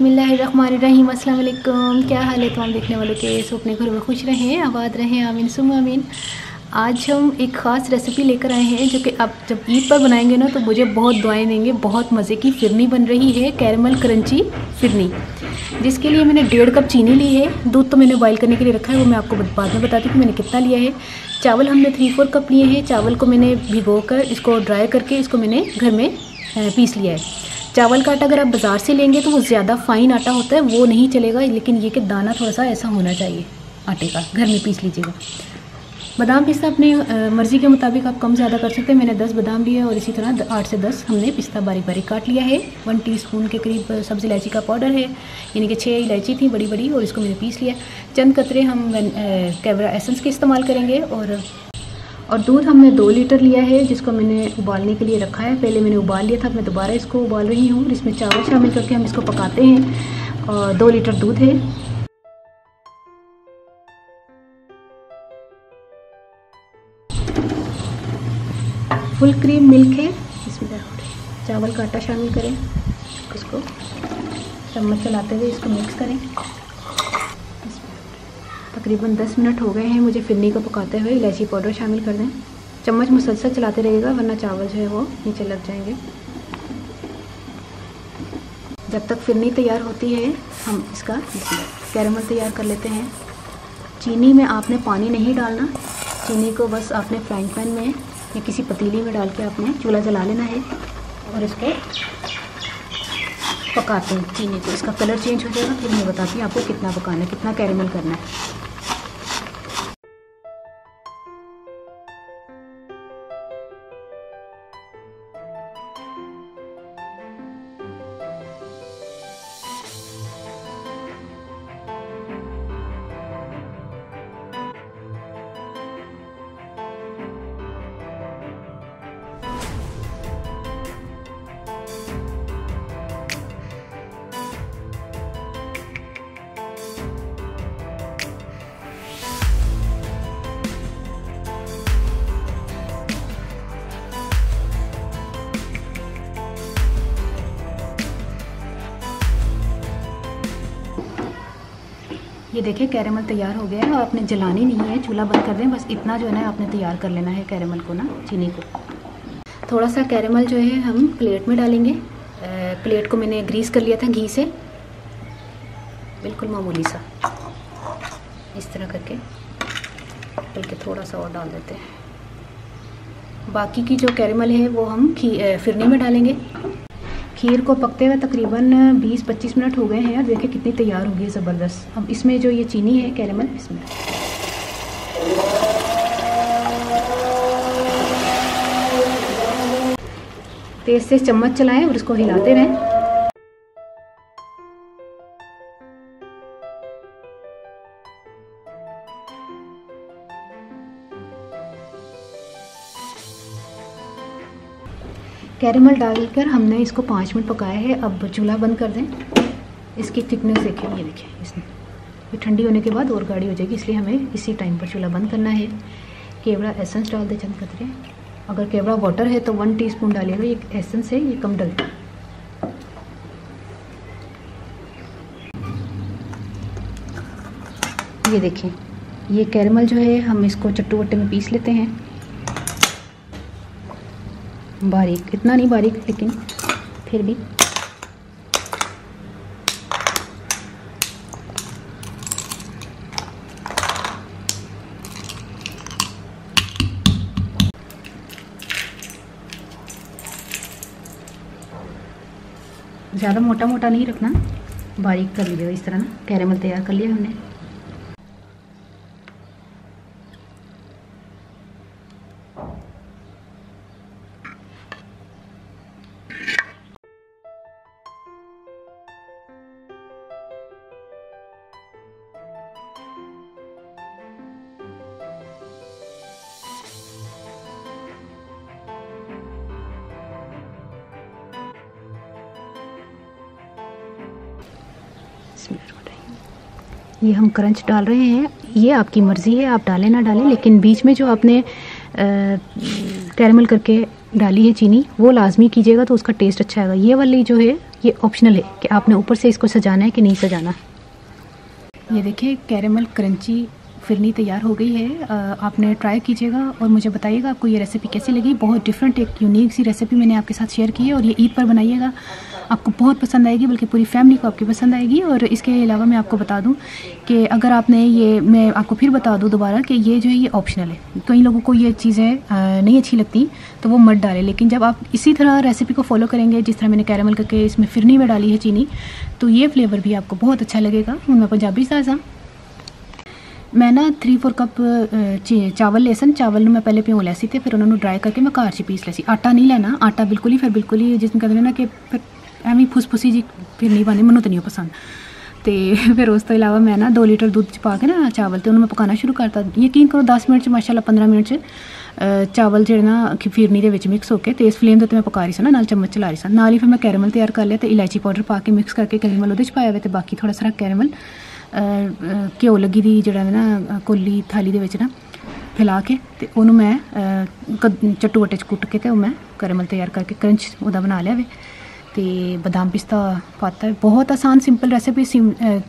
बिस्मिल्लाहिर्रहमानिर्रहीम। अस्सलाम वालेकुम। क्या हाल है तमाम देखने वालों के? सब अपने घर में खुश रहें, आबाद रहें, आमीन सुम आमीन। आज हम एक ख़ास रेसिपी लेकर आए हैं जो कि आप जब ईद पर बनाएंगे ना तो मुझे बहुत दुआएं देंगे। बहुत मज़े की फ़िरनी बन रही है, कैरमल क्रंची फ़िरनी, जिसके लिए मैंने 1.5 कप चीनी ली है। दूध तो मैंने बॉईल करने के लिए रखा है, वो मैं आपको बाद में बताती हूँ कि मैंने कितना लिया है। चावल हमने 3-4 कप लिए हैं। चावल को मैंने भिगोकर इसको ड्राई करके इसको मैंने घर में पीस लिया है। चावल का आटा अगर आप बाज़ार से लेंगे तो वो ज़्यादा फ़ाइन आटा होता है, वो नहीं चलेगा, लेकिन ये कि दाना थोड़ा सा ऐसा होना चाहिए आटे का, घर में पीस लीजिएगा। बादाम पिस्ता अपनी मर्ज़ी के मुताबिक आप कम ज़्यादा कर सकते हैं। मैंने 10 बादाम लिए और इसी तरह 8 से 10 हमने पिस्ता बारीक बारीक काट लिया है। 1 टीस्पून के करीब सब्ज़ इलायची का पाउडर है, यानी कि 6 इलायची थी बड़ी बड़ी, और इसको मैंने पीस लिया। चंद कतरे हम कैवरा एसेंस के इस्तेमाल करेंगे। और दूध हमने 2 लीटर लिया है, जिसको मैंने उबालने के लिए रखा है। पहले मैंने उबाल लिया था, मैं दोबारा इसको उबाल रही हूँ। इसमें चावल शामिल करके हम इसको पकाते हैं। और 2 लीटर दूध है। फुल क्रीम मिल्क है। इसमें चावल का आटा शामिल करें, इसको चम्मच चलाते हुए इसको मिक्स करें। तकरीबन 10 मिनट हो गए हैं मुझे फिरनी को पकाते हुए। इलायची पाउडर शामिल कर दें। चम्मच मुसलसल चलाते रहिएगा, वरना चावल जो है वो नीचे लग जाएंगे। जब तक फिरनी तैयार होती है हम इसका कैरमल तैयार कर लेते हैं। चीनी में आपने पानी नहीं डालना, चीनी को बस आपने फ्राइंग पैन में या किसी पतीली में डाल के आपने चूल्हा जला लेना है और इसको पकाते हैं। चीनी को, इसका कलर चेंज हो जाएगा, फिर मैं बताती हूँ आपको कितना पकाना है, कितना कैरमल करना है। ये देखिए कैरमल तैयार हो गया है। और आपने जलानी नहीं है, चूल्हा बंद कर दें, बस इतना जो है ना आपने तैयार कर लेना है कैरमल को ना, चीनी को। थोड़ा सा कैरमल जो है हम प्लेट में डालेंगे। प्लेट को मैंने ग्रीस कर लिया था घी से, बिल्कुल मामूली सा, इस तरह करके, बल्कि थोड़ा सा और डाल देते हैं। बाकी की जो कैरमल है वो हम फिरनी में डालेंगे। खीर को पकते हुए तकरीबन 20-25 मिनट हो गए हैं। यार देखिए कितनी तैयार हो गई है ज़बरदस्त। अब इसमें जो ये चीनी है कैरमल, इसमें तेज से चम्मच चलाएं और इसको हिलाते रहें। कैरमल डालकर हमने इसको 5 मिनट पकाया है। अब चूल्हा बंद कर दें। इसकी थिकनेस देखें, ये देखिए, इसमें ये ठंडी होने के बाद और गाढ़ी हो जाएगी, इसलिए हमें इसी टाइम पर चूल्हा बंद करना है। केवड़ा एसेंस डाल दें चंद कतरे। अगर केवड़ा वाटर है तो 1 टीस्पून डालिएगा, ये एसेंस है ये कम डलता। ये देखें, ये कैरमल जो है हम इसको चट्टू वट्टे में पीस लेते हैं, बारीक, इतना नहीं बारीक लेकिन फिर भी। ज़्यादा मोटा मोटा नहीं रखना, बारीक कर लीजिएगा इस तरह ना। कैरमल तैयार कर लिया हमने। ये हम क्रंच डाल रहे हैं, ये आपकी मर्ज़ी है, आप डालें ना डालें, लेकिन बीच में जो आपने कैरमल करके डाली है चीनी वो लाजमी कीजिएगा, तो उसका टेस्ट अच्छा आएगा। ये वाली जो है ये ऑप्शनल है कि आपने ऊपर से इसको सजाना है कि नहीं सजाना। ये देखिए कैरेमल क्रंची फिरनी तैयार हो गई है। आपने ट्राई कीजिएगा और मुझे बताइएगा आपको ये रेसिपी कैसी लगी। बहुत डिफरेंट एक यूनिक सी रेसिपी मैंने आपके साथ शेयर की है और ये ईद पर बनाइएगा, आपको बहुत पसंद आएगी, बल्कि पूरी फैमिली को आपकी पसंद आएगी। और इसके अलावा मैं आपको बता दूं कि अगर आपने ये, मैं आपको फिर बता दूं दोबारा कि ये जो है ये ऑप्शनल है। कई लोगों को ये चीज़ें नहीं अच्छी लगती तो वो मत डालें, लेकिन जब आप इसी तरह रेसिपी को फॉलो करेंगे जिस तरह मैंने कैरेमल करके इसमें फिरनी में डाली है चीनी, तो ये फ्लेवर भी आपको बहुत अच्छा लगेगा। मैं पंजाबी साजा मैं ना 3-4 कप चावल ले सन। चावल मैं पहले भिओ लिया थे, फिर उन्होंने ड्राई करके मैं घर च पीस लिया। आटा नहीं लेना, आटा बिल्कुल ही जिसमें कहते हैं ना कि फिर एवं फुसफुसी जी फिर नहीं पानी, मैनू तो नहीं पसंद। तो फिर उस तो इलावा मैं ना 2 लीटर दूध च पा के ना चावल तो उन्होंने मैं पकाना शुरू करता। यकीन करो 10 मिनट माशाल्लाह 15 मिनट चावल जो ना फिरनी के विच मिक्स होकर तेज़ फ्लेम तो मैं पका रही सी ना, नाल चम्मच चला रही सी। नाल ही फिर मैं कैरेमल तैयार कर लिया, तो इलायची पाउडर पा के मिक्स करके कैरेमल वो पाया हुआ, तो बाकी थोड़ा सारा कैरेमल घ्यो लगी दी जड़ा ना कोली थाली दे विच ना फैला के, तो उन्होंने मैं चट्टू वट्टे च कुट के तो मैं कैरेमल तैयार करके क्रंच वह बना लिया वे। तो बादाम पिस्ता पाता है। बहुत आसान सिंपल रेसिपी,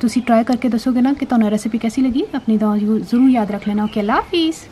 तुसी ट्राई करके दसोगे ना कि तुहानू रेसिपी कैसी लगी। अपनी दुआ जरूर याद रख लेना। ओके, अल्लाह हाफिज़।